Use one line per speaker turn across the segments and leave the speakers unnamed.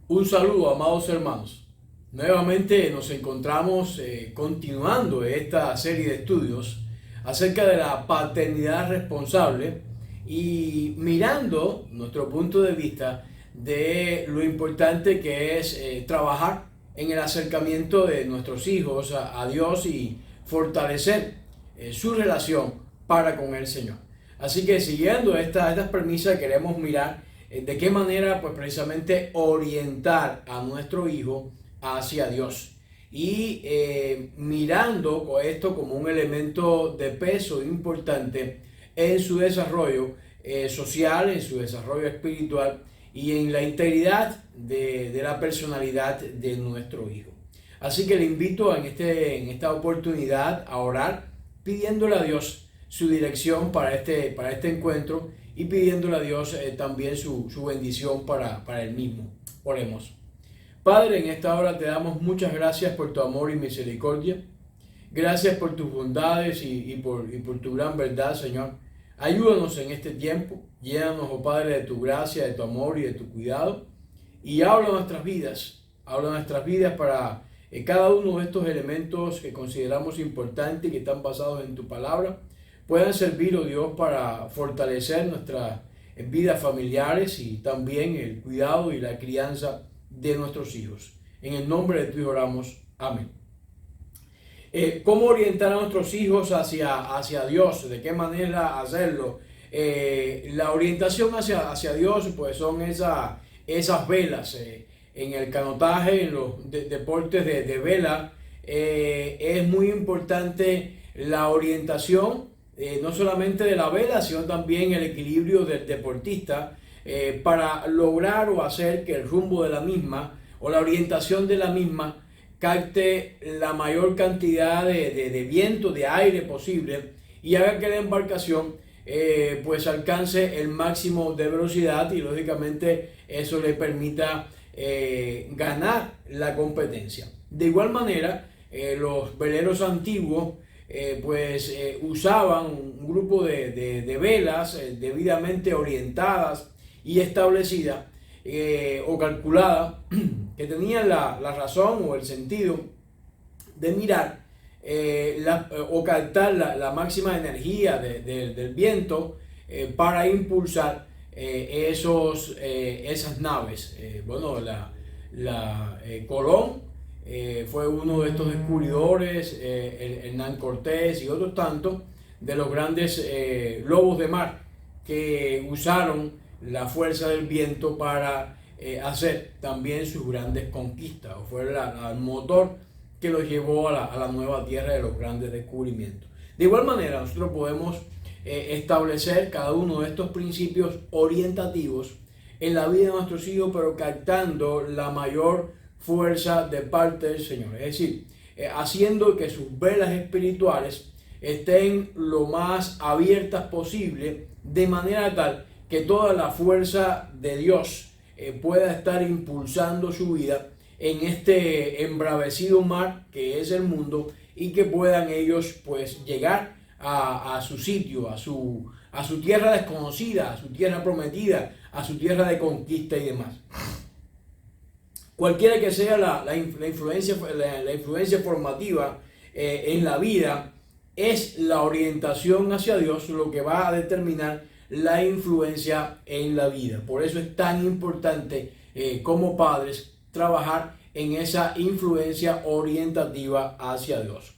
Un saludo, amados hermanos. Nuevamente nos encontramos continuando esta serie de estudios acerca de la paternidad responsable y mirando nuestro punto de vista de lo importante que es trabajar en el acercamiento de nuestros hijos a Dios y fortalecer su relación para con el Señor. Así que siguiendo estas premisas queremos mirar de qué manera pues precisamente orientar a nuestro hijo hacia Dios y mirando esto como un elemento de peso importante en su desarrollo social, en su desarrollo espiritual y en la integridad de la personalidad de nuestro hijo. Así que le invito en esta oportunidad a orar pidiéndole a Dios su dirección para este encuentro y pidiéndole a Dios también su bendición para él mismo. Oremos. Padre, en esta hora te damos muchas gracias por tu amor y misericordia. Gracias por tus bondades y por tu gran verdad, Señor. Ayúdanos en este tiempo. Llénanos, oh Padre, de tu gracia, de tu amor y de tu cuidado. Y habla nuestras vidas. Habla nuestras vidas para cada uno de estos elementos que consideramos importantes y que están basados en tu palabra puedan servir, oh Dios, para fortalecer nuestras vidas familiares y también el cuidado y la crianza de nuestros hijos. En el nombre de tu Hijo oramos. Amén. ¿Cómo orientar a nuestros hijos hacia Dios? ¿De qué manera hacerlo? La orientación hacia Dios pues son esas velas. En el canotaje, en los deportes de vela, es muy importante la orientación no solamente de la vela, sino también el equilibrio del deportista para lograr o hacer que el rumbo de la misma o la orientación de la misma capte la mayor cantidad de viento, de aire posible y haga que la embarcación pues alcance el máximo de velocidad y lógicamente eso le permita ganar la competencia. De igual manera, los veleros antiguos usaban un grupo de velas debidamente orientadas y establecidas o calculadas que tenían la razón o el sentido de mirar o captar la máxima energía del viento para impulsar esas naves. Colón fue uno de estos descubridores, Hernán Cortés y otros tantos de los grandes lobos de mar que usaron la fuerza del viento para hacer también sus grandes conquistas, o fue el motor que los llevó a la nueva tierra de los grandes descubrimientos. De igual manera, nosotros podemos establecer cada uno de estos principios orientativos en la vida de nuestros hijos, pero captando la mayor fuerza de parte del Señor, es decir, haciendo que sus velas espirituales estén lo más abiertas posible, de manera tal que toda la fuerza de Dios pueda estar impulsando su vida en este embravecido mar que es el mundo y que puedan ellos pues llegar a su sitio, a su tierra desconocida, a su tierra prometida, a su tierra de conquista y demás. Cualquiera que sea la influencia formativa en la vida, es la orientación hacia Dios lo que va a determinar la influencia en la vida. Por eso es tan importante como padres trabajar en esa influencia orientativa hacia Dios.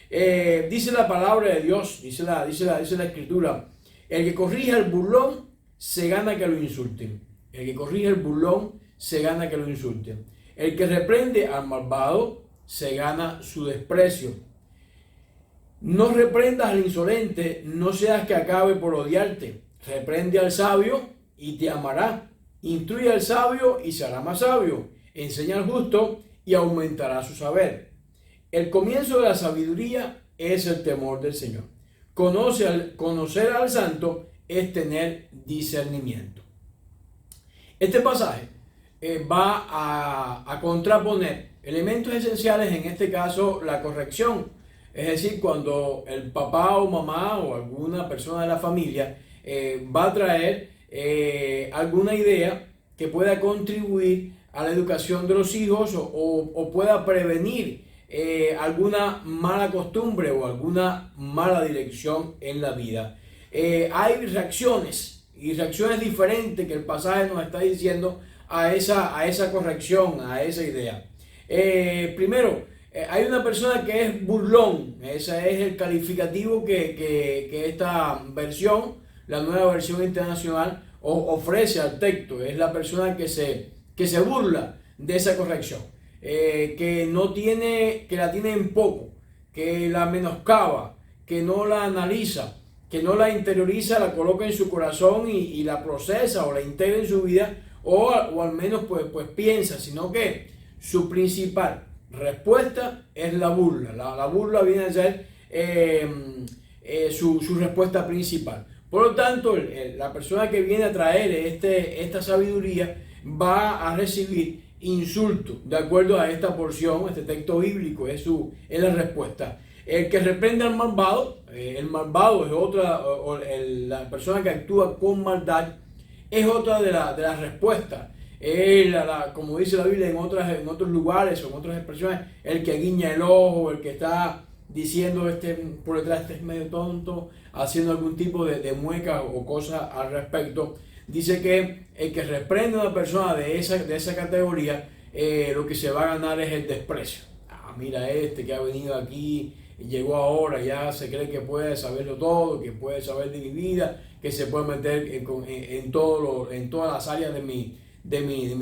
Dice la palabra de Dios, dice la escritura: el que corrige al burlón se gana que lo insulten. El que corrige al burlón se gana que lo insulten. El que reprende al malvado se gana su desprecio. No reprendas al insolente, no seas que acabe por odiarte. Reprende al sabio y te amará. Instruye al sabio y se hará más sabio. Enseña al justo y aumentará su saber. El comienzo de la sabiduría es el temor del Señor. Conocer al santo es tener discernimiento. Este pasaje va a contraponer elementos esenciales, en este caso la corrección Es decir, cuando el papá o mamá o alguna persona de la familia va a traer alguna idea que pueda contribuir a la educación de los hijos o pueda prevenir alguna mala costumbre o alguna mala dirección en la vida. Hay reacciones y reacciones diferentes que el pasaje nos está diciendo a esa corrección, a esa idea. Primero, hay una persona que es burlón. Ese es el calificativo que esta versión, la nueva versión internacional, ofrece al texto. Es la persona que se burla de esa corrección, que la tiene en poco, que la menoscaba, que no la analiza, que no la interioriza, la coloca en su corazón y la procesa o la integra en su vida, o al menos pues piensa, sino que su principal respuesta es la burla. La burla viene a ser su respuesta principal. Por lo tanto, la persona que viene a traer esta sabiduría va a recibir insulto, de acuerdo a esta porción, este texto bíblico, es la respuesta. El que reprende al malvado, el malvado es otra, la persona que actúa con maldad, es otra de las respuestas. Como dice la Biblia en otros lugares o en otras expresiones, el que guiña el ojo, el que está diciendo por detrás este es medio tonto, haciendo algún tipo de mueca o cosa al respecto. Dice que el que reprende a una persona de esa categoría, lo que se va a ganar es el desprecio. Mira que ha venido aquí, llegó ahora, ya se cree que puede saberlo todo, que puede saber de mi vida, que se puede meter en todas las áreas de mi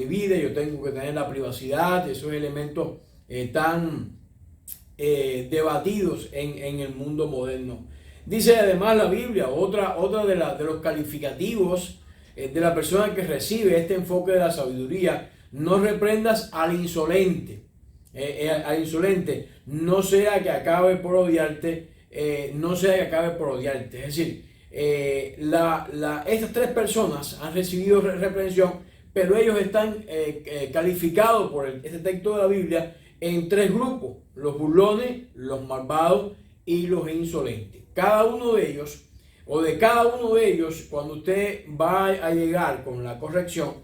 vida. Yo tengo que tener la privacidad, esos elementos tan debatidos en el mundo moderno. Dice además la Biblia, otra de los calificativos de la persona que recibe este enfoque de la sabiduría: no reprendas al insolente. No sea que acabe por odiarte, Es decir, estas tres personas han recibido reprensión, pero ellos están calificados por este texto de la Biblia en tres grupos: los burlones, los malvados y los insolentes. Cada uno de ellos, cuando usted va a llegar con la corrección,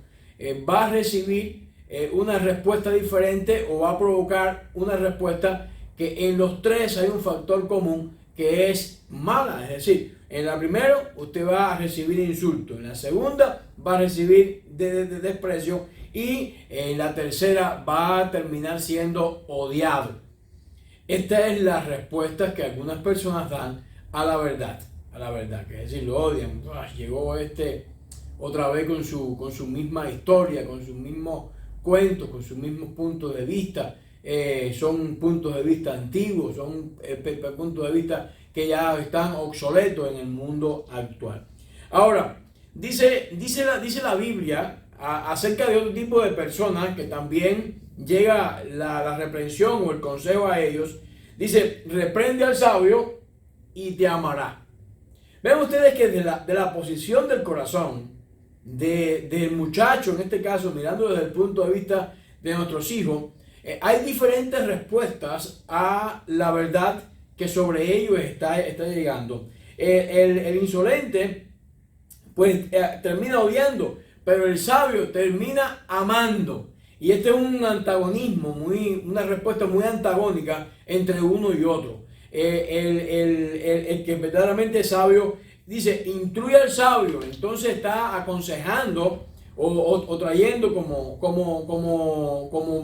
va a recibir una respuesta diferente, o va a provocar una respuesta que en los tres hay un factor común, que es mala. Es decir, en la primera usted va a recibir insulto, en la segunda va a recibir desprecio, y en la tercera va a terminar siendo odiado. Esta es la respuesta que algunas personas dan a la verdad, que es decir, lo odian. Llegó otra vez con su misma historia, con sus mismos cuentos, con sus mismos puntos de vista. Son puntos de vista antiguos, son puntos de vista que ya están obsoletos en el mundo actual. Ahora, dice la Biblia acerca de otro tipo de personas que también llega la reprensión o el consejo a ellos. Dice: reprende al sabio y te amará. Ven ustedes que de la posición del corazón del muchacho, en este caso, mirando desde el punto de vista de nuestros hijos, hay diferentes respuestas a la verdad que sobre ellos está llegando. El insolente pues termina odiando, pero el sabio termina amando. Y este es un antagonismo, una respuesta muy antagónica entre uno y otro. El que verdaderamente es sabio dice: instruye al sabio. Entonces está aconsejando o trayendo como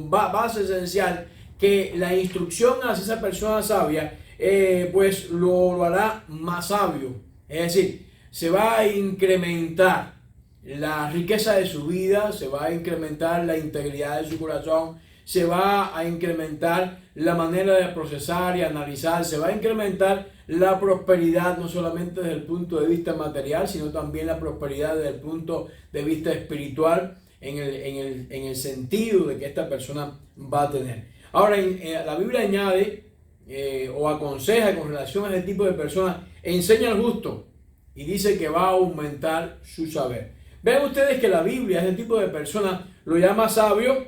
base esencial que la instrucción hacia esa persona sabia pues lo hará más sabio. Es decir, se va a incrementar la riqueza de su vida, se va a incrementar la integridad de su corazón, se va a incrementar la manera de procesar y analizar, se va a incrementar la prosperidad, no solamente desde el punto de vista material, sino también la prosperidad desde el punto de vista espiritual, en el sentido de que esta persona va a tener. Ahora, la Biblia añade o aconseja con relación a este tipo de personas: enseña al justo, y dice que va a aumentar su saber. Vean ustedes que la Biblia, este tipo de personas, lo llama sabio,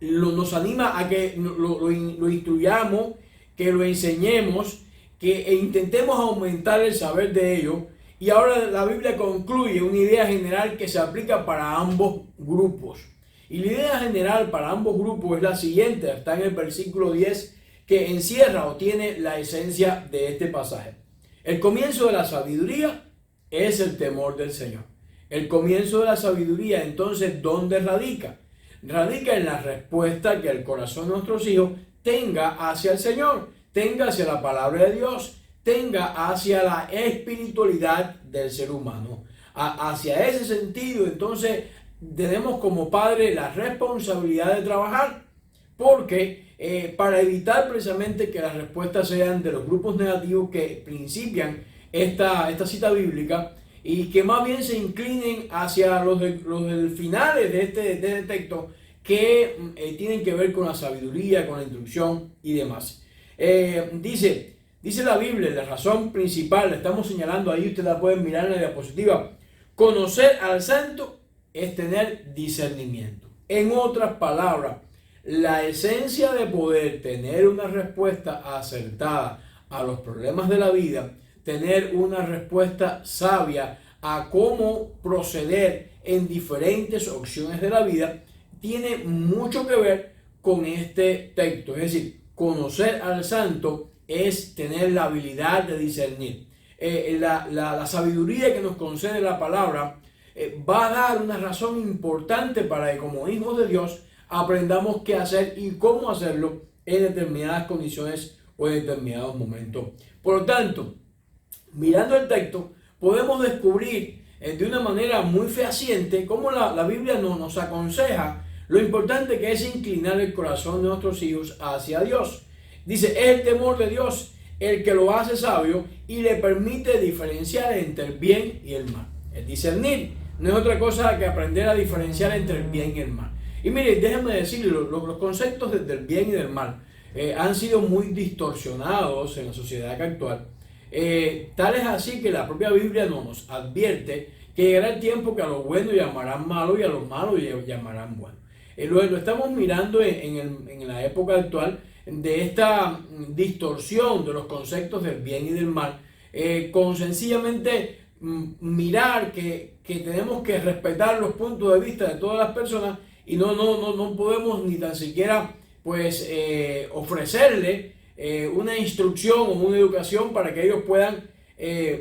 nos anima a que lo instruyamos que lo enseñemos, que intentemos aumentar el saber de ello. Y ahora la Biblia concluye una idea general que se aplica para ambos grupos. Y la idea general para ambos grupos es la siguiente, está en el versículo 10, que encierra o tiene la esencia de este pasaje. El comienzo de la sabiduría es el temor del Señor. El comienzo de la sabiduría, entonces, ¿dónde radica? Radica en la respuesta que el corazón de nuestros hijos tenga hacia el Señor, tenga hacia la palabra de Dios, tenga hacia la espiritualidad del ser humano. Hacia ese sentido, entonces, tenemos como padre la responsabilidad de trabajar, porque para evitar precisamente que las respuestas sean de los grupos negativos que principian esta cita bíblica y que más bien se inclinen hacia los finales de este texto que tienen que ver con la sabiduría, con la instrucción y demás. Dice la Biblia, la razón principal, la estamos señalando ahí, usted la puede mirar en la diapositiva. Conocer al santo es tener discernimiento. En otras palabras, la esencia de poder tener una respuesta acertada a los problemas de la vida, tener una respuesta sabia a cómo proceder en diferentes opciones de la vida, tiene mucho que ver con este texto. Es decir, conocer al santo es tener la habilidad de discernir. La sabiduría que nos concede la palabra va a dar una razón importante para que como hijos de Dios aprendamos qué hacer y cómo hacerlo en determinadas condiciones o en determinados momentos. Por lo tanto, mirando el texto, podemos descubrir de una manera muy fehaciente cómo la Biblia nos aconseja lo importante que es inclinar el corazón de nuestros hijos hacia Dios. Dice, es el temor de Dios el que lo hace sabio y le permite diferenciar entre el bien y el mal. El discernir no es otra cosa que aprender a diferenciar entre el bien y el mal. Y mire, déjenme decirle, los conceptos del bien y del mal han sido muy distorsionados en la sociedad actual. Tal es así que la propia Biblia nos advierte que llegará el tiempo que a lo bueno llamarán malo y a lo malo llamarán bueno. Lo estamos mirando en la época actual de esta distorsión de los conceptos del bien y del mal, con sencillamente mirar que tenemos que respetar los puntos de vista de todas las personas y no podemos ni tan siquiera pues ofrecerle una instrucción o una educación para que ellos puedan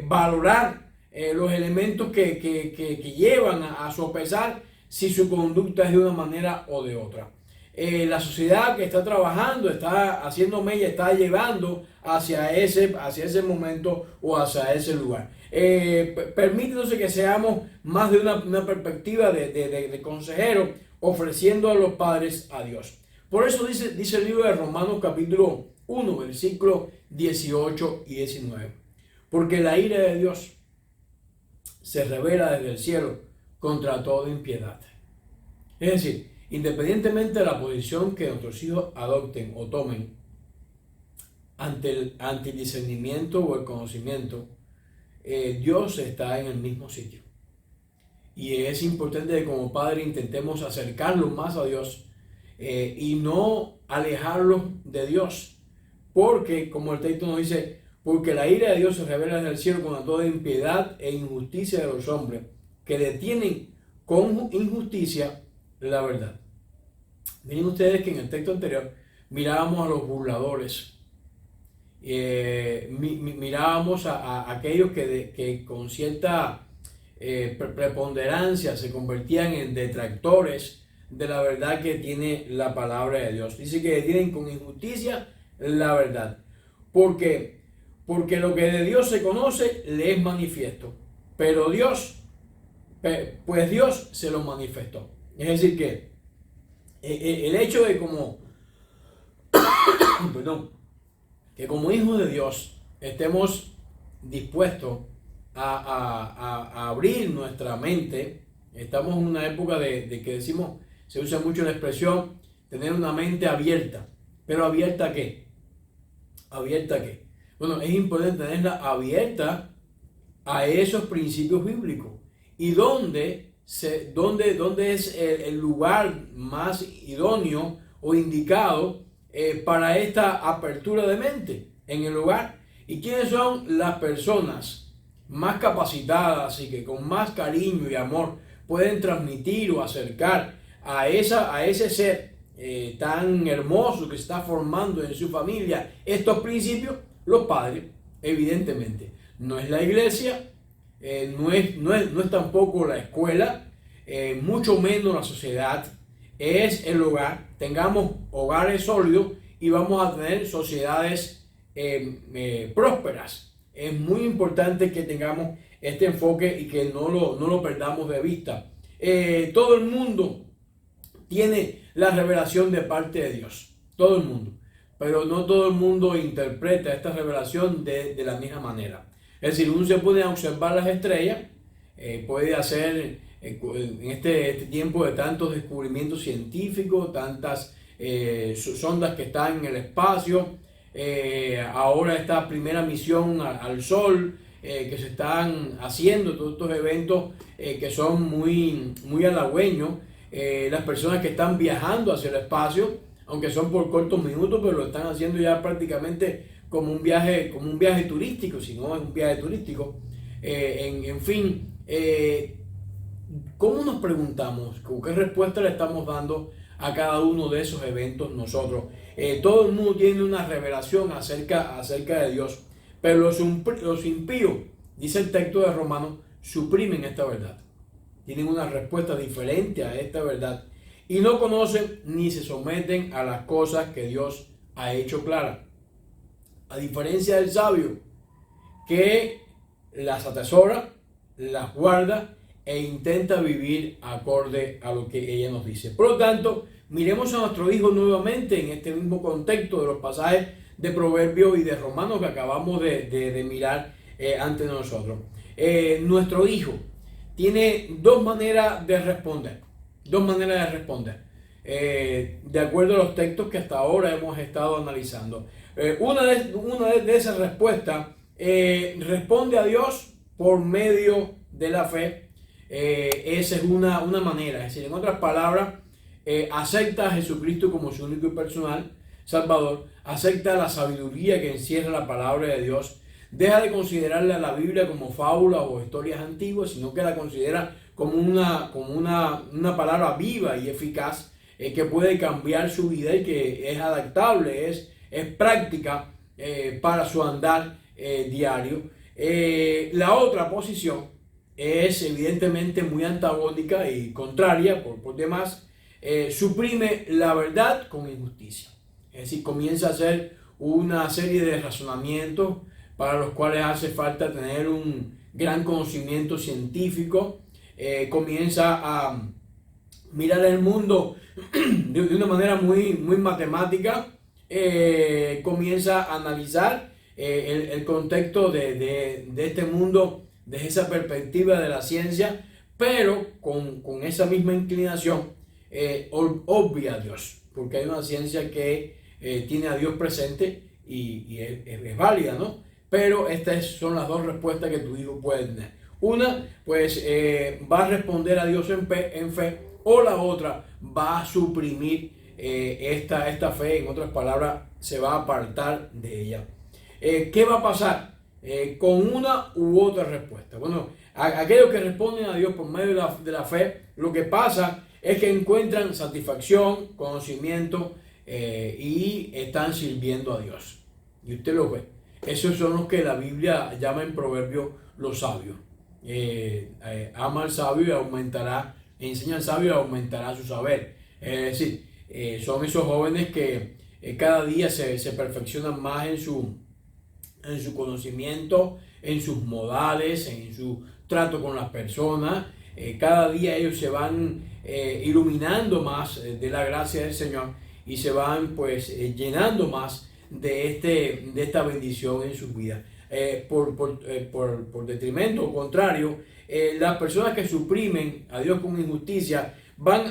valorar los elementos que llevan a sopesar si su conducta es de una manera o de otra. La sociedad que está trabajando, está haciendo mella, está llevando hacia ese momento o hacia ese lugar. Permítanos que seamos más de una perspectiva de consejero, ofreciendo a los padres a Dios. Por eso dice el libro de Romanos capítulo 1, versículos 18 y 19. Porque la ira de Dios se revela desde el cielo contra toda impiedad. Es decir, independientemente de la posición que nuestros hijos adopten o tomen ante el discernimiento o el conocimiento, Dios está en el mismo sitio. Y es importante que como padre intentemos acercarlos más a Dios y no alejarlos de Dios. Porque, como el texto nos dice, porque la ira de Dios se revela desde el cielo contra toda impiedad e injusticia de los hombres que detienen con injusticia la verdad. Miren ustedes que en el texto anterior mirábamos a los burladores, mirábamos a aquellos que con cierta preponderancia se convertían en detractores de la verdad que tiene la palabra de Dios. Dice que detienen con injusticia la verdad. Porque lo que de Dios se conoce le es manifiesto. Pero Dios se lo manifestó. Es decir que el hecho de que como hijos de Dios estemos dispuestos a abrir nuestra mente. Estamos en una época de que decimos, se usa mucho la expresión, tener una mente abierta. ¿Pero abierta a qué? ¿Abierta a qué? Bueno, es importante tenerla abierta a esos principios bíblicos. ¿Y dónde es el lugar más idóneo o indicado para esta apertura de mente en el hogar. ¿Y quiénes son las personas más capacitadas y que con más cariño y amor pueden transmitir o acercar a ese ser tan hermoso que se está formando en su familia estos principios? Los padres, evidentemente. No es la iglesia, no es tampoco la escuela, mucho menos la sociedad, es el hogar. Tengamos hogares sólidos y vamos a tener sociedades prósperas. Es muy importante que tengamos este enfoque y que no lo perdamos de vista. Todo el mundo tiene la revelación de parte de Dios, todo el mundo, pero no todo el mundo interpreta esta revelación de la misma manera. Es decir, uno se puede observar las estrellas, puede hacer en este tiempo de tantos descubrimientos científicos, tantas sondas que están en el espacio, ahora esta primera misión al Sol, que se están haciendo, todos estos eventos que son muy halagüeños, las personas que están viajando hacia el espacio, aunque son por cortos minutos, pero lo están haciendo ya prácticamente como un viaje turístico, si no es un viaje turístico. En fin, ¿cómo nos preguntamos? ¿Con qué respuesta le estamos dando a cada uno de esos eventos nosotros? Todo el mundo tiene una revelación acerca de Dios, pero los impíos, dice el texto de Romanos, suprimen esta verdad. Tienen una respuesta diferente a esta verdad y no conocen ni se someten a las cosas que Dios ha hecho claras. A diferencia del sabio, que las atesora, las guarda e intenta vivir acorde a lo que ella nos dice. Por lo tanto, miremos a nuestro hijo nuevamente en este mismo contexto de los pasajes de Proverbios y de Romanos que acabamos de mirar ante nosotros. Nuestro hijo tiene dos maneras de responder. De acuerdo a los textos que hasta ahora hemos estado analizando. Una de esas respuestas responde a Dios por medio de la fe. Esa es una manera. Es decir, en otras palabras, acepta a Jesucristo como su único y personal Salvador, acepta la sabiduría que encierra la palabra de Dios, deja de considerarle a la Biblia como fábulas o historias antiguas, sino que la considera como una palabra viva y eficaz que puede cambiar su vida y que es adaptable, es práctica para su andar diario. La otra posición es evidentemente muy antagónica y contraria por demás, suprime la verdad con injusticia. Es decir, comienza a hacer una serie de razonamientos para los cuales hace falta tener un gran conocimiento científico. Comienza a mirar el mundo de una manera muy matemática. Comienza a analizar el contexto de este mundo desde esa perspectiva de la ciencia, pero con esa misma inclinación obvia a Dios, porque hay una ciencia que tiene a Dios presente y es válida, ¿no? Pero estas son las dos respuestas que tu hijo puede tener. Una, pues va a responder a Dios en fe, o la otra va a suprimir esta fe, en otras palabras, se va a apartar de ella. ¿Qué va a pasar con una u otra respuesta? Bueno, aquellos que responden a Dios por medio de la fe, lo que pasa es que encuentran satisfacción, conocimiento y están sirviendo a Dios. Y usted lo ve. Esos son los que la Biblia llama en Proverbios los sabios. Ama al sabio y aumentará, enseña al sabio y aumentará su saber. Es decir, son esos jóvenes que cada día se perfeccionan más en su conocimiento, en sus modales, en su trato con las personas. Cada día ellos se van iluminando más de la gracia del Señor y se van pues llenando más de esta bendición en sus vidas. Por detrimento o contrario, las personas que suprimen a Dios con injusticia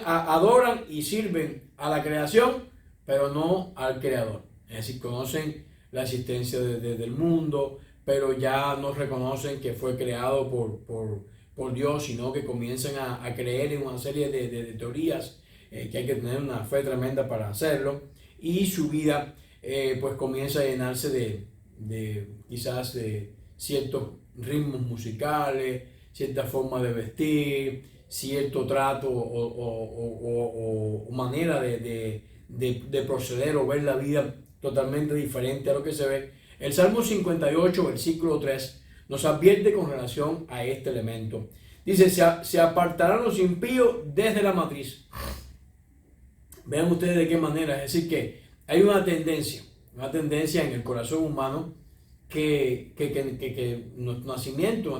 adoran y sirven a la creación, pero no al Creador. Es decir, conocen la existencia del mundo, pero ya no reconocen que fue creado por Dios, sino que comienzan a creer en una serie de teorías que hay que tener una fe tremenda para hacerlo. y su vida pues comienza a llenarse quizás de ciertos ritmos musicales, cierta forma de vestir, cierto trato o manera de proceder o ver la vida totalmente diferente a lo que se ve. El Salmo 58, versículo 3, nos advierte con relación a este elemento. Dice, se apartarán los impíos desde la matriz. Vean ustedes de qué manera, es decir, que hay una tendencia en el corazón humano que nuestro nacimiento,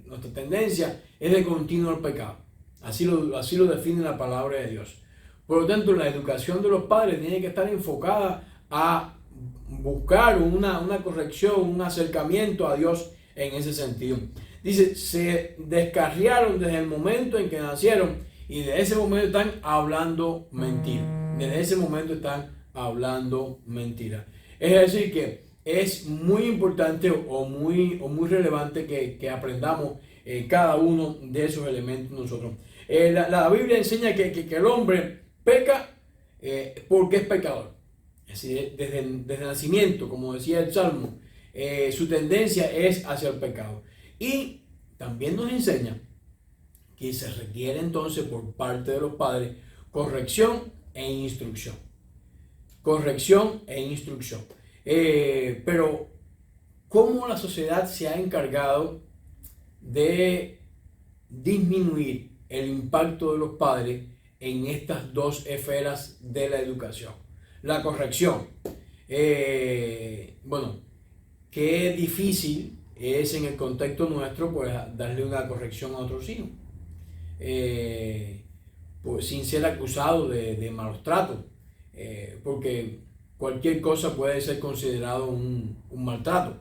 nuestra tendencia es de continuo al pecado. Así lo define la palabra de Dios. Por lo tanto, la educación de los padres tiene que estar enfocada a buscar una corrección, un acercamiento a Dios en ese sentido. Dice, se descarriaron desde el momento en que nacieron y desde ese momento están hablando mentira. Desde ese momento están hablando mentira. Es decir, que es muy importante o muy relevante que aprendamos cada uno de esos elementos nosotros. La Biblia enseña que el hombre peca porque es pecador. Es decir, desde el nacimiento, como decía el Salmo, su tendencia es hacia el pecado. Y también nos enseña que se requiere entonces por parte de los padres corrección e instrucción. Corrección e instrucción. Pero, ¿cómo la sociedad se ha encargado de disminuir el impacto de los padres en estas dos esferas de la educación? La corrección. Bueno, qué difícil es en el contexto nuestro pues darle una corrección a otros hijos. Pues, sin ser acusado de malos tratos. Porque cualquier cosa puede ser considerado un maltrato.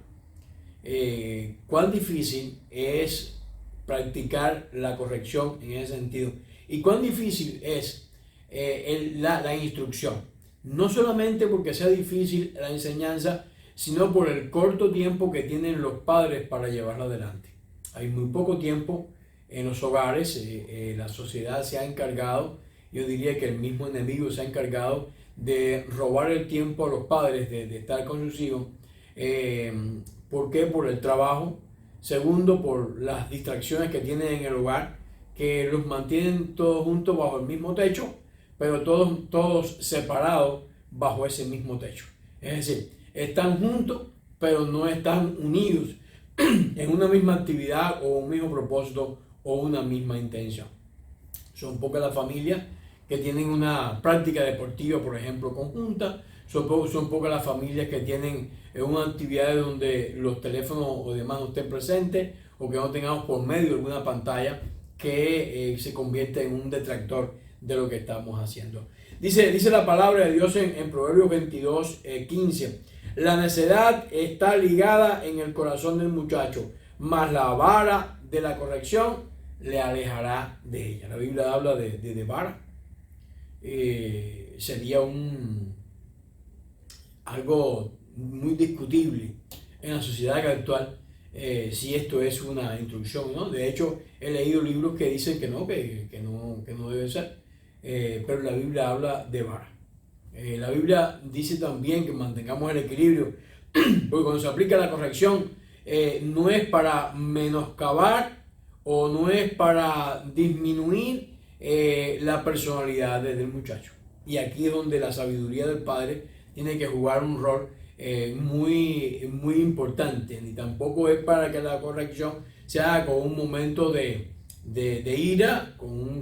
Cuán difícil es practicar la corrección en ese sentido y cuán difícil es la instrucción. No solamente porque sea difícil la enseñanza, sino por el corto tiempo que tienen los padres para llevarla adelante. Hay muy poco tiempo en los hogares, la sociedad se ha encargado, yo diría que el mismo enemigo se ha encargado de robar el tiempo a los padres de estar con sus hijos. ¿Por qué? Por el trabajo. Segundo, por las distracciones que tienen en el hogar, que los mantienen todos juntos bajo el mismo techo, pero todos separados bajo ese mismo techo. Es decir, están juntos, pero no están unidos en una misma actividad o un mismo propósito o una misma intención. Son pocas las familias que tienen una práctica deportiva, por ejemplo, conjunta. Son pocas las familias que tienen una actividad donde los teléfonos o demás no estén presentes o que no tengamos por medio de alguna pantalla que se convierte en un detractor de lo que estamos haciendo. Dice la palabra de Dios en Proverbios 22, 15. La necedad está ligada en el corazón del muchacho, mas la vara de la corrección le alejará de ella. La Biblia habla de vara. Sería algo muy discutible en la sociedad actual si esto es una instrucción, ¿no? De hecho, he leído libros que dicen que no debe ser, pero la Biblia habla de vara. La Biblia dice también que mantengamos el equilibrio, porque cuando se aplica la corrección no es para menoscabar o no es para disminuir la personalidad del muchacho. Y aquí es donde la sabiduría del padre tiene que jugar un rol muy importante. Ni tampoco es para que la corrección se haga con un momento de ira,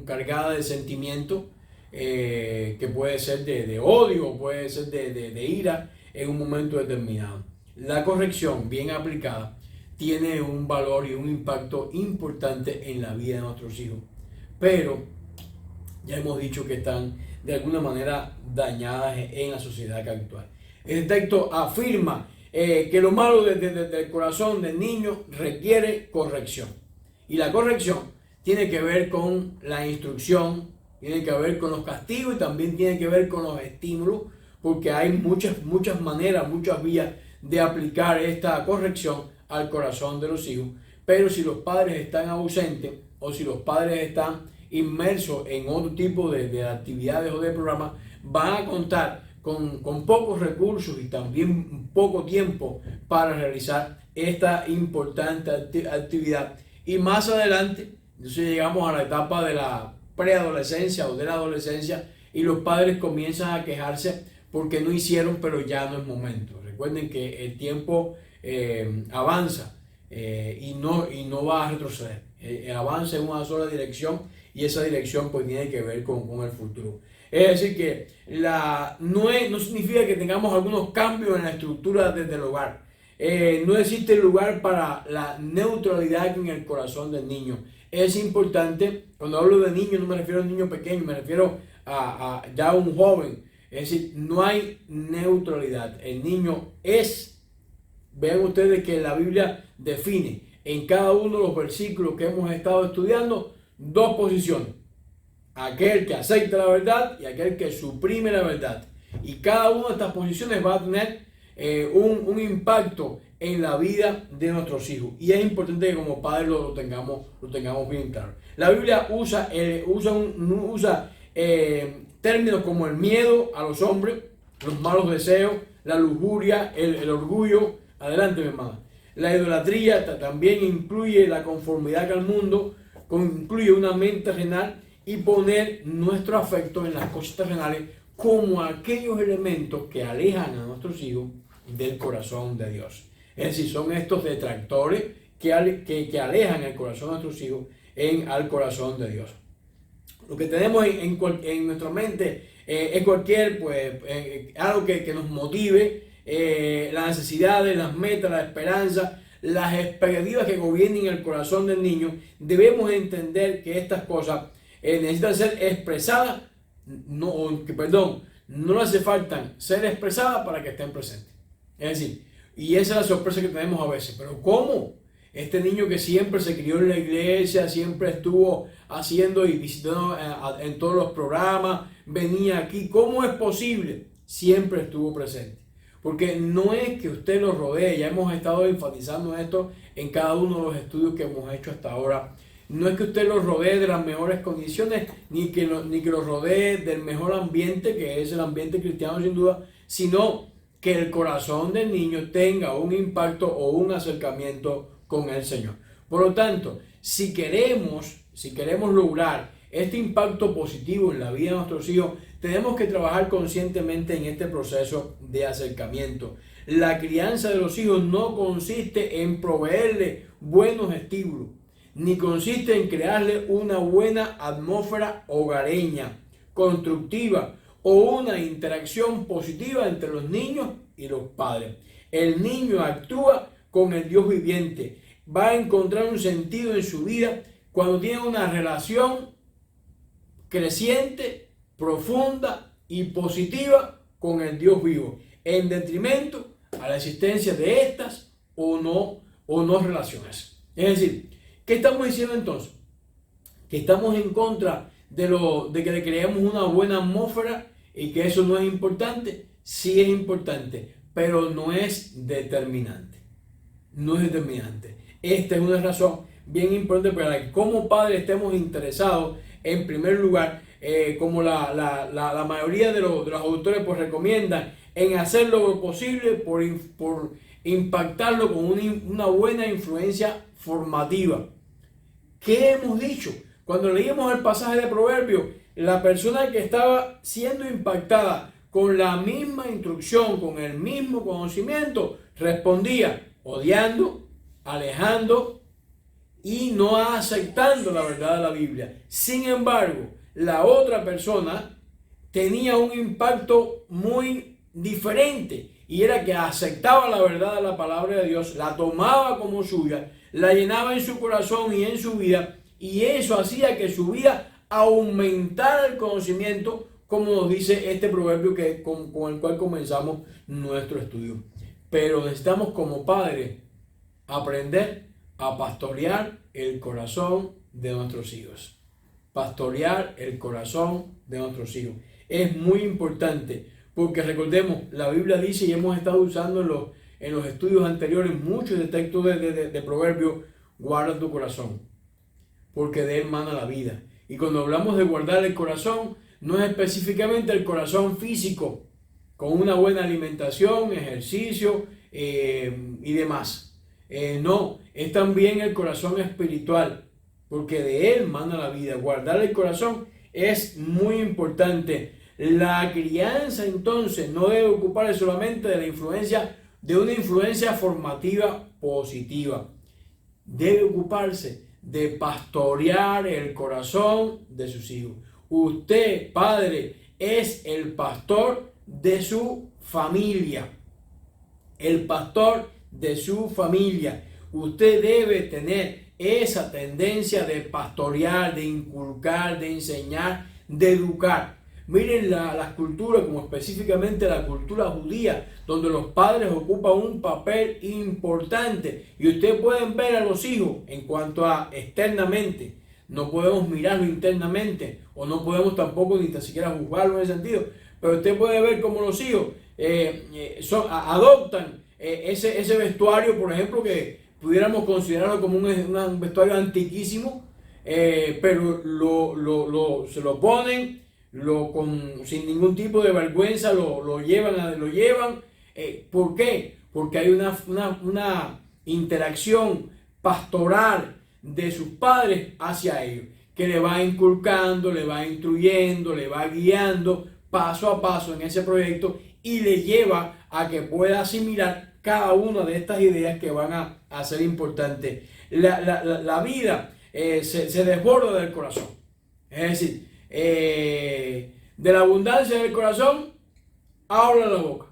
cargada de sentimiento, que puede ser de odio, puede ser de ira en un momento determinado. La corrección bien aplicada tiene un valor y un impacto importante en la vida de nuestros hijos, pero ya hemos dicho que están de alguna manera dañadas en la sociedad actual. El texto afirma que lo malo del corazón del niño requiere corrección, y la corrección tiene que ver con la instrucción, tiene que ver con los castigos y también tiene que ver con los estímulos, porque hay muchas maneras, muchas vías de aplicar esta corrección al corazón de los hijos. Pero si los padres están ausentes o si los padres están inmersos en otro tipo de actividades o de programas, van a contar con pocos recursos y también poco tiempo para realizar esta importante actividad. Y más adelante, entonces llegamos a la etapa de la preadolescencia o de la adolescencia y los padres comienzan a quejarse porque no hicieron, pero ya no es momento. Recuerden que el tiempo avanza y no va a retroceder. Avanza en una sola dirección y esa dirección pues tiene que ver con el futuro. Es decir que no significa que tengamos algunos cambios en la estructura desde el hogar. No existe lugar para la neutralidad en el corazón del niño. Es importante, cuando hablo de niño no me refiero a un niño pequeño, me refiero a ya un joven. Es decir, no hay neutralidad. El niño es, vean ustedes que la Biblia define en cada uno de los versículos que hemos estado estudiando dos posiciones. Aquel que acepta la verdad y aquel que suprime la verdad. Y cada una de estas posiciones va a tener un impacto en la vida de nuestros hijos. Y es importante que como padres lo tengamos bien claro. La Biblia usa términos como el miedo a los hombres, los malos deseos, la lujuria, el orgullo. Adelante, mi hermana. La idolatría también incluye la conformidad al mundo, incluye una mente terrenal y poner nuestro afecto en las cosas terrenales como aquellos elementos que alejan a nuestros hijos del corazón de Dios. Es decir, son estos detractores que alejan el corazón de nuestros hijos al corazón de Dios. Lo que tenemos en nuestra mente es algo que nos motive, las necesidades, las metas, la esperanza, las expectativas que gobiernen el corazón del niño. Debemos entender que estas cosas necesitan ser expresadas, no le hace falta ser expresadas para que estén presentes. Es decir, y esa es la sorpresa que tenemos a veces. Pero ¿cómo? Este niño que siempre se crió en la iglesia, siempre estuvo haciendo y visitando en todos los programas, venía aquí, ¿cómo es posible? Siempre estuvo presente. Porque no es que usted lo rodee, ya hemos estado enfatizando esto en cada uno de los estudios que hemos hecho hasta ahora. No es que usted lo rodee de las mejores condiciones, ni que lo rodee del mejor ambiente, que es el ambiente cristiano sin duda, sino que el corazón del niño tenga un impacto o un acercamiento con el Señor. Por lo tanto, si queremos lograr este impacto positivo en la vida de nuestros hijos, tenemos que trabajar conscientemente en este proceso de acercamiento. La crianza de los hijos no consiste en proveerle buenos estímulos, ni consiste en crearle una buena atmósfera hogareña, constructiva o una interacción positiva entre los niños y los padres. El niño actúa con el Dios viviente. Va a encontrar un sentido en su vida cuando tiene una relación creciente, profunda y positiva con el Dios vivo, en detrimento a la existencia de estas o no relaciones. Es decir, ¿qué estamos diciendo entonces? Que estamos en contra de que le creemos una buena atmósfera y que eso no es importante. Sí es importante, pero no es determinante. No es determinante. Esta es una razón bien importante para que como padres estemos interesados en primer lugar, como la mayoría de los autores pues recomiendan, en hacer lo posible por impactarlo con una buena influencia formativa. ¿Qué hemos dicho? Cuando leímos el pasaje de Proverbios, la persona que estaba siendo impactada con la misma instrucción, con el mismo conocimiento, respondía odiando, alejando y no aceptando la verdad de la Biblia. Sin embargo, la otra persona tenía un impacto muy diferente y era que aceptaba la verdad de la palabra de Dios, la tomaba como suya, la llenaba en su corazón y en su vida, y eso hacía que su vida aumentara el conocimiento, como nos dice este proverbio con el cual comenzamos nuestro estudio. Pero necesitamos como padres aprender a pastorear el corazón de nuestros hijos. Pastorear el corazón de nuestros hijos. Es muy importante porque recordemos, la Biblia dice y hemos estado usando en los estudios anteriores muchos de textos de proverbios, guarda tu corazón, porque de él mana la vida. Y cuando hablamos de guardar el corazón, no es específicamente el corazón físico, con una buena alimentación, ejercicio y demás. No, es también el corazón espiritual, porque de él mana la vida. Guardar el corazón es muy importante. La crianza entonces no debe ocuparse solamente de una influencia formativa positiva. Debe ocuparse de pastorear el corazón de sus hijos. Usted, padre, es el pastor de su familia. El pastor de su familia. Usted debe tener esa tendencia de pastorear, de inculcar, de enseñar, de educar. Miren las culturas, como específicamente la cultura judía, donde los padres ocupan un papel importante. Y ustedes pueden ver a los hijos en cuanto a externamente. No podemos mirarlo internamente, o no podemos tampoco ni tan siquiera juzgarlo en ese sentido. Pero usted puede ver cómo los hijos adoptan ese vestuario, por ejemplo, que pudiéramos considerarlo como un vestuario antiquísimo, pero se lo ponen, sin ningún tipo de vergüenza, lo llevan. ¿Por qué? Porque hay una interacción pastoral de sus padres hacia ellos, que le va inculcando, le va instruyendo, le va guiando paso a paso en ese proyecto y le lleva a que pueda asimilar cada una de estas ideas que van a ser importantes. La vida se desborda del corazón. Es decir, de la abundancia del corazón habla la boca.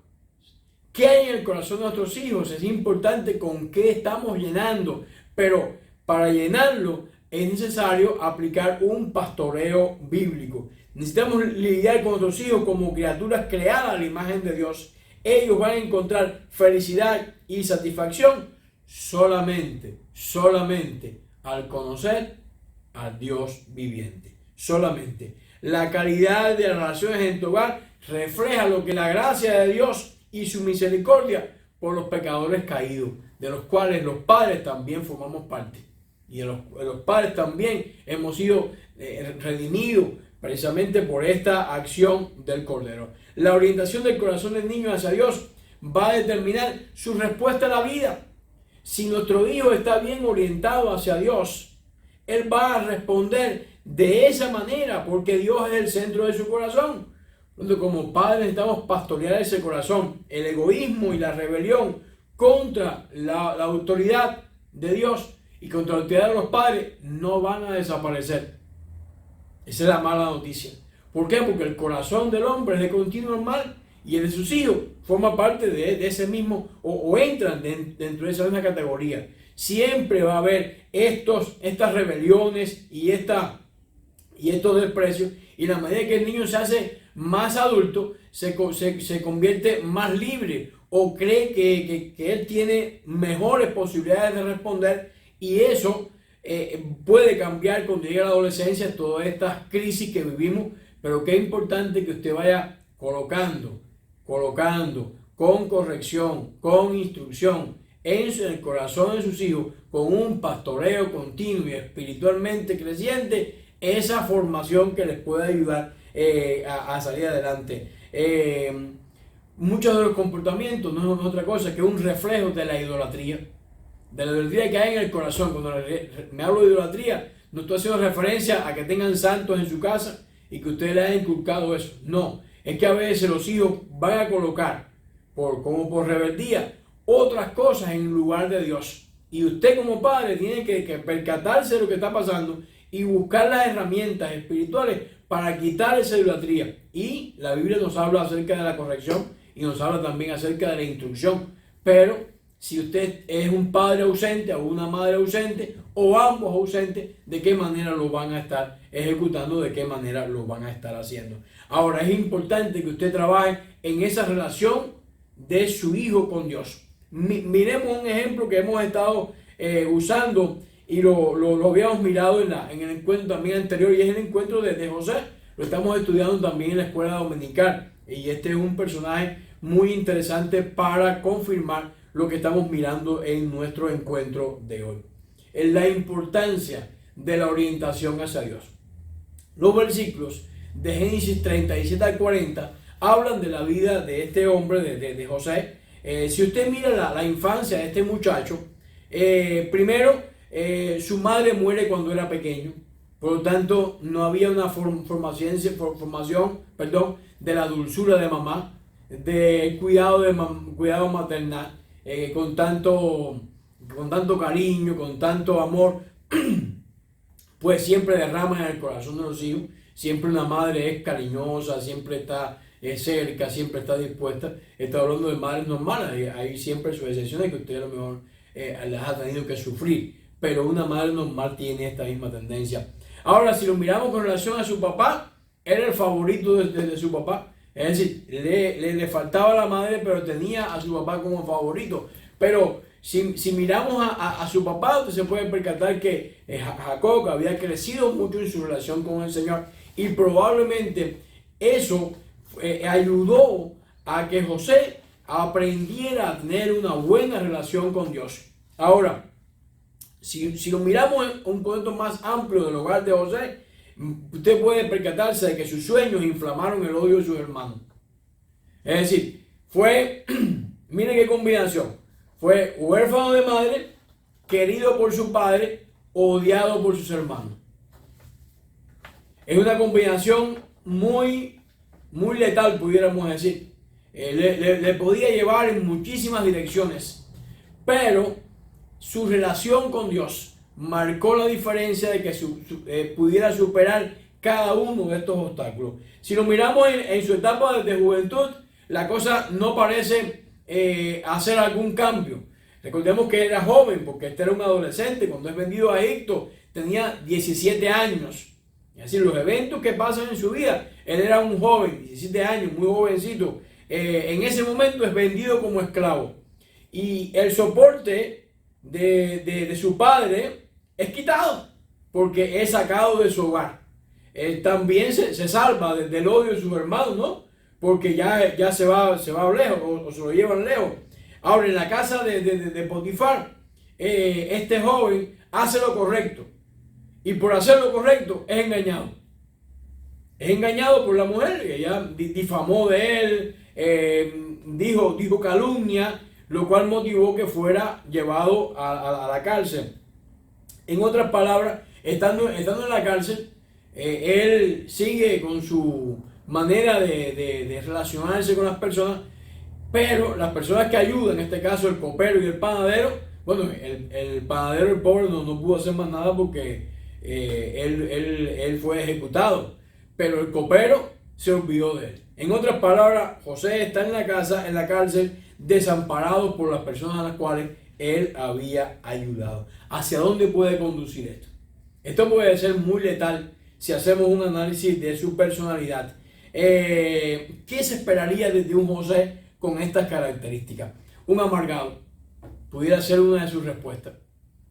¿Qué hay en el corazón de nuestros hijos? Es importante con qué estamos llenando, pero para llenarlo es necesario aplicar un pastoreo bíblico. Necesitamos lidiar con nuestros hijos como criaturas creadas a la imagen de Dios. Ellos van a encontrar felicidad y satisfacción solamente al conocer al Dios viviente. Solamente. La calidad de las relaciones en tu hogar refleja lo que la gracia de Dios y su misericordia por los pecadores caídos, de los cuales los padres también formamos parte. Y de los padres también hemos sido redimidos precisamente por esta acción del Cordero. La orientación del corazón del niño hacia Dios va a determinar su respuesta a la vida. Si nuestro hijo está bien orientado hacia Dios, él va a responder de esa manera, porque Dios es el centro de su corazón. Entonces, como padres necesitamos pastorear ese corazón. El egoísmo y la rebelión contra la autoridad de Dios y contra la autoridad de los padres no van a desaparecer. Esa es la mala noticia. ¿Por qué? Porque el corazón del hombre es de continuo mal y el de sus hijos forma parte de ese mismo o entran dentro de esa misma categoría. Siempre va a haber estas rebeliones y estos desprecios, y la medida que el niño se hace más adulto, se convierte más libre o cree que él tiene mejores posibilidades de responder, y eso puede cambiar cuando llegue a la adolescencia, todas estas crisis que vivimos. Pero qué importante que usted vaya colocando con corrección, con instrucción en el corazón de sus hijos, con un pastoreo continuo y espiritualmente creciente, esa formación que les puede ayudar a salir adelante. Muchos de los comportamientos no es otra cosa que un reflejo de la idolatría que hay en el corazón. Cuando me hablo de idolatría, no estoy haciendo referencia a que tengan santos en su casa y que ustedes le hayan inculcado eso. No, es que a veces los hijos van a colocar, como por rebeldía, otras cosas en lugar de Dios. Y usted como padre tiene que percatarse de lo que está pasando y buscar las herramientas espirituales para quitar esa idolatría. Y la Biblia nos habla acerca de la corrección y nos habla también acerca de la instrucción. Pero si usted es un padre ausente o una madre ausente o ambos ausentes, ¿de qué manera lo van a estar ejecutando? ¿De qué manera lo van a estar haciendo? Ahora, es importante que usted trabaje en esa relación de su hijo con Dios. Miremos un ejemplo que hemos estado usando y lo habíamos mirado en el encuentro también anterior, y es el encuentro de José. Lo estamos estudiando también en la escuela dominical, y este es un personaje muy interesante para confirmar lo que estamos mirando en nuestro encuentro de hoy. Es la importancia de la orientación hacia Dios. Los versículos de Génesis 37 al 40 hablan de la vida de este hombre, de José. Si usted mira la infancia de este muchacho, primero, su madre muere cuando era pequeño, por lo tanto no había una formación, perdón, de la dulzura de mamá, del cuidado, cuidado maternal, con tanto cariño, con tanto amor, pues siempre derrama en el corazón de los hijos. Siempre una madre es cariñosa, siempre está cerca, siempre está dispuesta. Está hablando de madres normales, hay siempre sus excepciones que usted a lo mejor las ha tenido que sufrir, pero una madre normal tiene esta misma tendencia. Ahora, si lo miramos con relación a su papá, era el favorito de su papá. Es decir, le faltaba la madre, pero tenía a su papá como favorito. Pero si miramos a su papá, usted se puede percatar que Jacob había crecido mucho en su relación con el Señor, y probablemente eso ayudó a que José aprendiera a tener una buena relación con Dios. Ahora, si lo miramos en un concepto más amplio del hogar de José, usted puede percatarse de que sus sueños inflamaron el odio de sus hermanos. Es decir, mire qué combinación, fue huérfano de madre, querido por su padre, odiado por sus hermanos. Es una combinación muy letal, pudiéramos decir. Le podía llevar en muchísimas direcciones, pero su relación con Dios marcó la diferencia de que pudiera superar cada uno de estos obstáculos. Si lo miramos en su etapa de juventud, la cosa no parece hacer algún cambio. Recordemos que era joven, porque este era un adolescente. Cuando es vendido a Egipto tenía 17 años. Es decir, los eventos que pasan en su vida, él era un joven, 17 años, muy jovencito. En ese momento es vendido como esclavo. Y el soporte de su padre es quitado, porque es sacado de su hogar. También se salva del odio de sus hermanos, ¿no? Porque ya se va lejos, o se lo llevan lejos. Ahora, en la casa de Potifar, este joven hace lo correcto. Y por hacer lo correcto es engañado. Es engañado por la mujer, que ella difamó de él, dijo calumnia, lo cual motivó que fuera llevado a la cárcel. En otras palabras, estando en la cárcel, él sigue con su manera de relacionarse con las personas, pero las personas que ayudan, en este caso el copero y el panadero, bueno, el panadero, el pobre, no pudo hacer más nada porque él fue ejecutado, pero el copero se olvidó de él. En otras palabras, José está en la cárcel, desamparado por las personas a las cuales él había ayudado. ¿Hacia dónde puede conducir esto? Esto puede ser muy letal si hacemos un análisis de su personalidad. ¿Qué se esperaría de un José con estas características? Un amargado pudiera ser una de sus respuestas.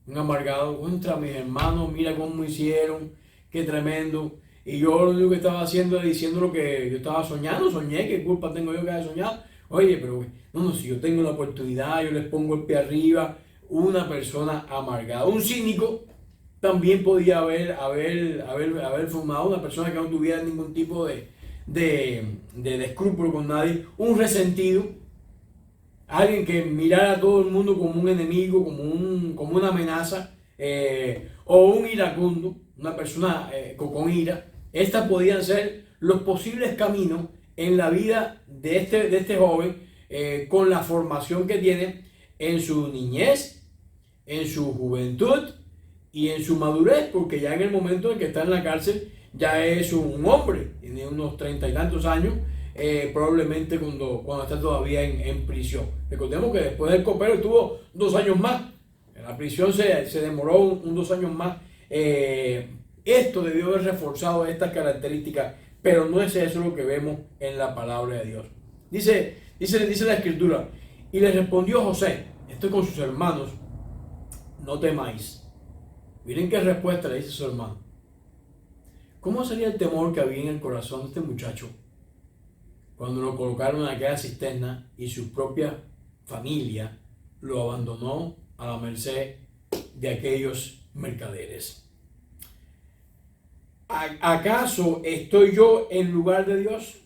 Un amargado, contra mis hermanos, mira cómo me hicieron, qué tremendo. Y yo lo único que estaba haciendo es diciendo lo que yo estaba soñando, soñé, qué culpa tengo yo que haya soñado. Oye, pero no, si yo tengo la oportunidad, yo les pongo el pie arriba. Una persona amargada. Un cínico también podía haber formado una persona que no tuviera ningún tipo de escrúpulo con nadie. Un resentido, alguien que mirara a todo el mundo como un enemigo, como una amenaza, o un iracundo, una persona con ira. Estas podían ser los posibles caminos en la vida de este joven, con la formación que tiene en su niñez, en su juventud y en su madurez, porque ya en el momento en que está en la cárcel ya es un hombre, tiene unos 30 y tantos años, probablemente cuando está todavía en prisión. Recordemos que después del copero estuvo 2 años más, en la prisión se demoró 2 años más. Esto debió haber reforzado estas características, pero no es eso lo que vemos en la palabra de Dios. Dice la escritura, y le respondió José, esto con sus hermanos, no temáis. Miren qué respuesta le dice a su hermano. ¿Cómo sería el temor que había en el corazón de este muchacho cuando lo colocaron en aquella cisterna y su propia familia lo abandonó a la merced de aquellos mercaderes? ¿Acaso estoy yo en lugar de Dios?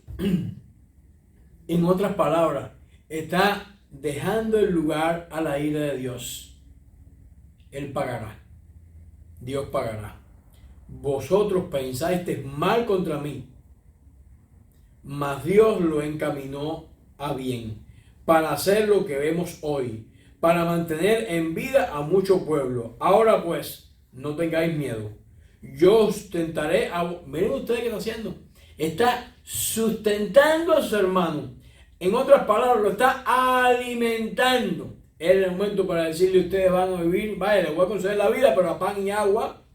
En otras palabras, está dejando el lugar a la ira de Dios. Él pagará. Dios pagará. Vosotros pensasteis mal contra mí, mas Dios lo encaminó a bien, para hacer lo que vemos hoy, para mantener en vida a mucho pueblo. Ahora pues, no tengáis miedo. Yo sustentaré a... Miren ustedes qué está haciendo. Está sustentando a su hermano. En otras palabras, lo está alimentando. Es el momento para decirle: ustedes van a vivir, vaya, les voy a conceder la vida, pero a pan y agua.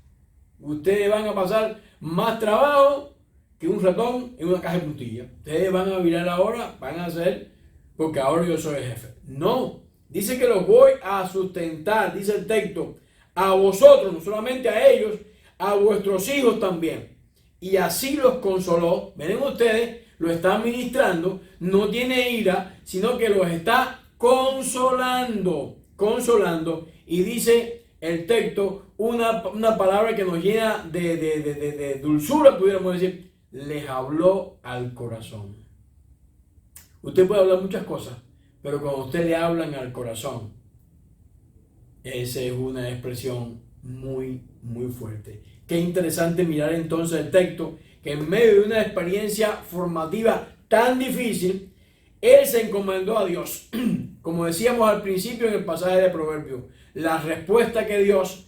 Ustedes van a pasar más trabajo que un ratón en una caja de puntillas. Ustedes van a virar ahora, van a hacer, porque ahora yo soy el jefe. No, dice que los voy a sustentar, dice el texto, a vosotros, no solamente a ellos, a vuestros hijos también. Y así los consoló. Miren ustedes, lo está ministrando, no tiene ira, sino que los está consolando. Y dice el texto una palabra que nos llena de dulzura, pudiéramos decir: les habló al corazón. Usted puede hablar muchas cosas, pero cuando usted le hablan al corazón, esa es una expresión muy, muy fuerte. Qué interesante mirar entonces el texto, que en medio de una experiencia formativa tan difícil, él se encomendó a Dios. Como decíamos al principio en el pasaje de Proverbios, la respuesta que Dios,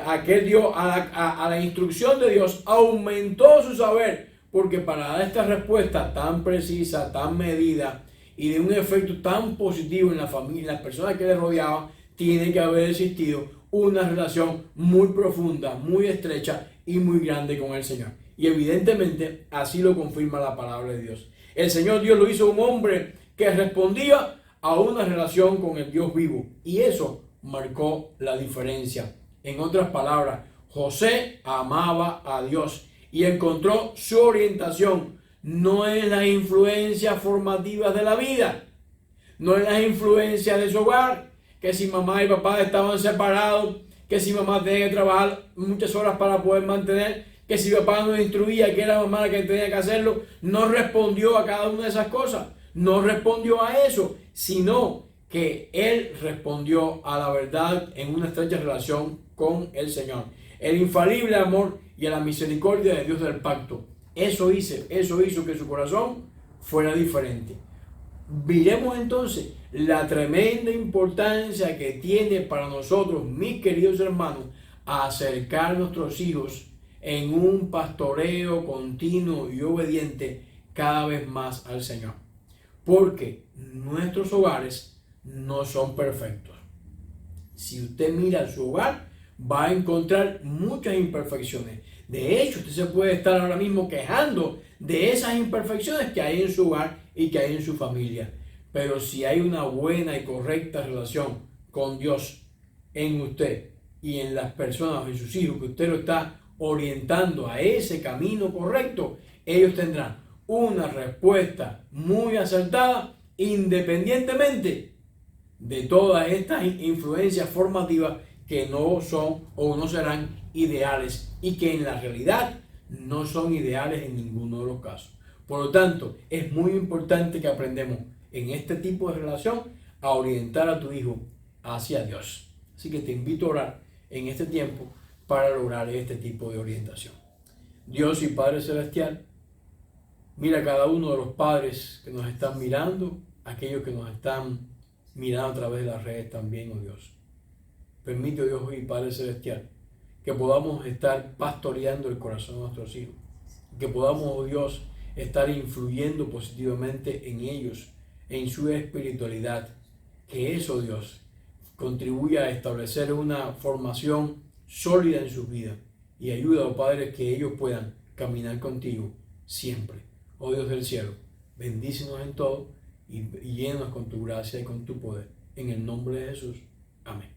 aquel dio a la instrucción de Dios, aumentó su saber, porque para dar esta respuesta tan precisa, tan medida y de un efecto tan positivo en la familia, en las personas que le rodeaban, tiene que haber existido una relación muy profunda, muy estrecha y muy grande con el Señor. Y evidentemente así lo confirma la palabra de Dios. El Señor Dios lo hizo un hombre que respondía a una relación con el Dios vivo, y eso marcó la diferencia. En otras palabras, José amaba a Dios y encontró su orientación no en las influencias formativas de la vida, no en las influencias de su hogar, que si mamá y papá estaban separados, que si mamá tenía que trabajar muchas horas para poder mantener, que si papá no instruía, que era mamá la que tenía que hacerlo. No respondió a cada una de esas cosas, no respondió a eso, sino que él respondió a la verdad en una estrecha relación con el Señor, el infalible amor y a la misericordia de Dios del pacto. Eso hizo que su corazón fuera diferente. Miremos entonces la tremenda importancia que tiene para nosotros, mis queridos hermanos, acercar a nuestros hijos en un pastoreo continuo y obediente cada vez más al Señor. Porque nuestros hogares no son perfectos. Si usted mira su hogar, va a encontrar muchas imperfecciones. De hecho, usted se puede estar ahora mismo quejando de esas imperfecciones que hay en su hogar y que hay en su familia. Pero si hay una buena y correcta relación con Dios en usted y en las personas, en sus hijos, que usted lo está orientando a ese camino correcto, ellos tendrán una respuesta muy acertada, independientemente de todas estas influencias formativas que no son o no serán ideales, y que en la realidad no son ideales en ninguno de los casos. Por lo tanto, es muy importante que aprendamos en este tipo de relación a orientar a tu hijo hacia Dios. Así que te invito a orar en este tiempo para lograr este tipo de orientación. Dios y Padre Celestial, mira a cada uno de los padres que nos están mirando, aquellos que nos están mirando a través de las redes también, oh Dios. Permite, oh Dios y Padre Celestial, que podamos estar pastoreando el corazón de nuestros hijos, que podamos, oh Dios, estar influyendo positivamente en ellos, en su espiritualidad, que eso, Dios, contribuya a establecer una formación sólida en sus vidas, y ayuda, oh Padre, que ellos puedan caminar contigo siempre. Oh Dios del cielo, bendícenos en todo y llénanos con tu gracia y con tu poder. En el nombre de Jesús. Amén.